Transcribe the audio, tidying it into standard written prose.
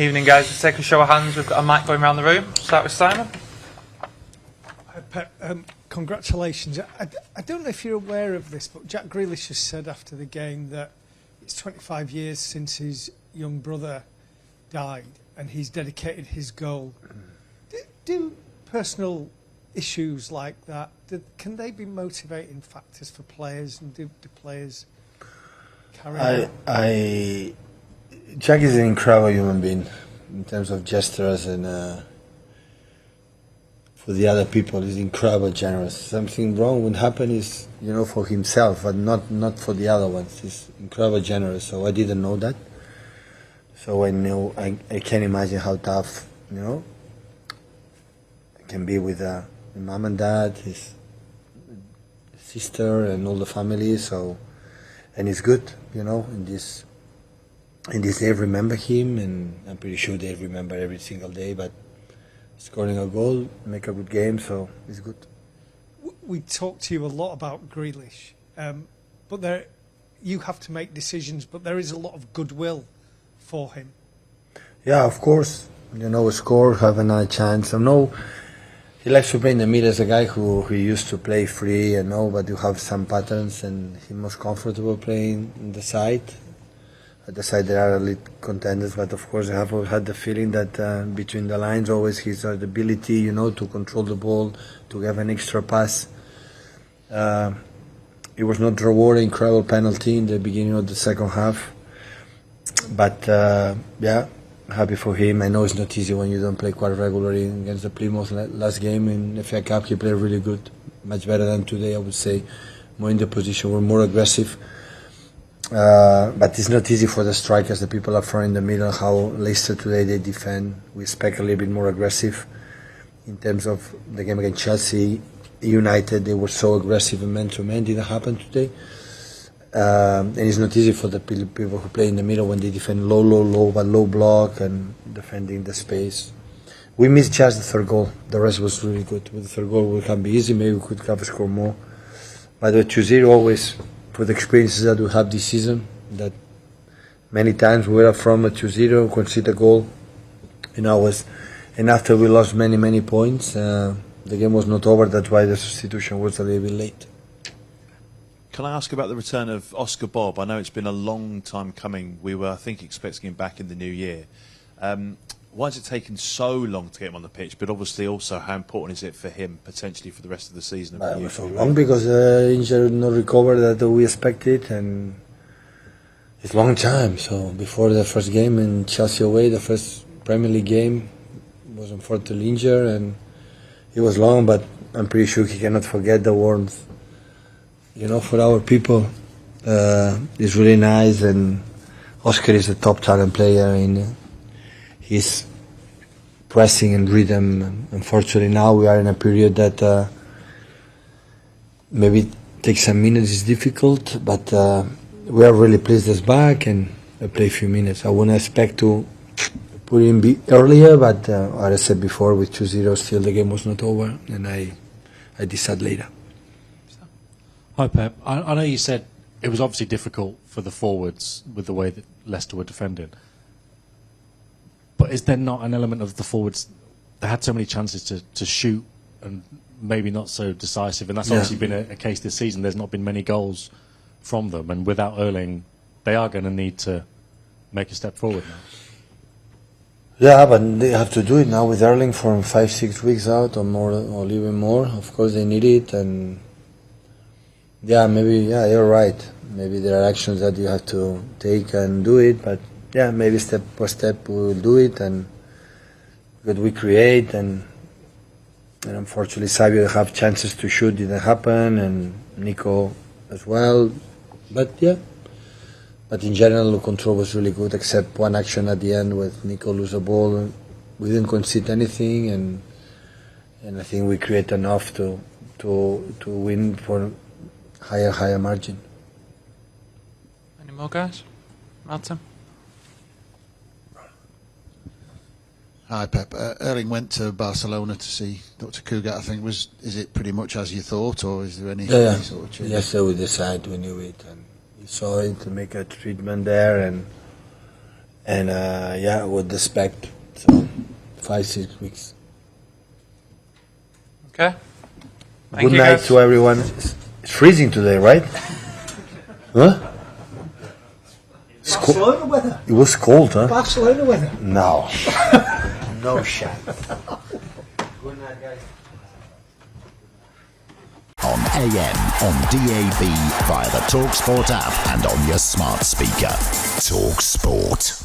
Evening, guys. Let's take a show of hands. We've got a mic going around the room. Start with Simon. Pep, congratulations. I don't know if you're aware of this, but Jack Grealish has said after the game that it's 25 years since his young brother died and he's dedicated his goal. Do personal issues like that, can they be motivating factors for players, and do players carry on? Jack is an incredible human being in terms of gestures, and for the other people he's incredible generous. Something wrong would happen is, for himself, but not for the other ones. He's incredible generous, so I didn't know that. So I know, I can imagine how tough, it can be with mom and dad, his sister and all the family. So, and it's good, in this day remember him, and I'm pretty sure they remember every single day, but scoring a goal, make a good game, so it's good. We talked to you a lot about Grealish, but you have to make decisions, but there is a lot of goodwill for him. Yeah, of course. Score, have another chance. I know he likes to play in the middle as a guy who used to play free, but you have some patterns, and he's most comfortable playing in the side. At the side there are elite contenders, but of course I have had the feeling that between the lines always his ability, to control the ball, to have an extra pass. It was not rewarding, incredible penalty in the beginning of the second half. But happy for him. I know it's not easy when you don't play quite regularly. Against the Plymouth last game in the FA Cup, he played really good, much better than today, I would say. More in the position, we're more aggressive. But it's not easy for the strikers, the people up front in the middle, how Leicester today they defend. We expect a little bit more aggressive in terms of the game against Chelsea. United, they were so aggressive and man-to-man, didn't happen today. And it's not easy for the people who play in the middle when they defend low, but low block and defending the space. We missed just the third goal. The rest was really good. With the third goal, it can be easy. Maybe we could have scored more. But the 2-0 always, for the experiences that we have this season, that many times we were up from a 2-0, concede a goal, and after we lost many points, the game was not over. That's why the substitution was a little bit late. Can I ask about the return of Oscar Bobb? I know it's been a long time coming. We were, I think, expecting him back in the new year. Why has it taken so long to get him on the pitch? But obviously also, how important is it for him, potentially, for the rest of the season? It was so long because injury not recovered that we expected, and it's a long time. So before the first game in Chelsea away, the first Premier League game, was unfortunately injured, and it was long, but I'm pretty sure he cannot forget the warmth. For our people, it's really nice, and Oscar is a top talent player in his pressing and rhythm. Unfortunately, now we are in a period that maybe takes some minutes, is difficult, but we are really pleased he's back and play a few minutes. I wouldn't expect to put him earlier, but as I said before, with 2-0, still the game was not over, and I decide later. Hi Pep, I know you said it was obviously difficult for the forwards with the way that Leicester were defending, but is there not an element of the forwards, they had so many chances to shoot and maybe not so decisive, and that's obviously been a case this season. There's not been many goals from them, and without Erling they are going to need to make a step forward now. Yeah, but they have to do it now with Erling from 5-6 weeks out or more, or even more. Of course they need it, and you're right. Maybe there are actions that you have to take and do it, but maybe step by step we will do it, and that we create, and unfortunately Savio have chances to shoot, didn't happen, and Nico as well, but in general the control was really good, except one action at the end with Nico lose the ball. We didn't concede anything, and I think we create enough to win for higher margin. Any more guys? Martin? Hi Pep. Erling went to Barcelona to see Dr. Cugat, I think. Is it pretty much as you thought, or is there any sort of change? Yes, we decided, we knew it, and we saw it to make a treatment there, and And yeah, would expect so 5-6 weeks. Okay. Thank Good you, night guys. to everyone. It's freezing today, right? Huh? Barcelona weather. It was cold, huh? Barcelona weather. No. No shot. Good night, guys. On AM, on DAB, via the talkSPORT app and on your smart speaker. talkSPORT.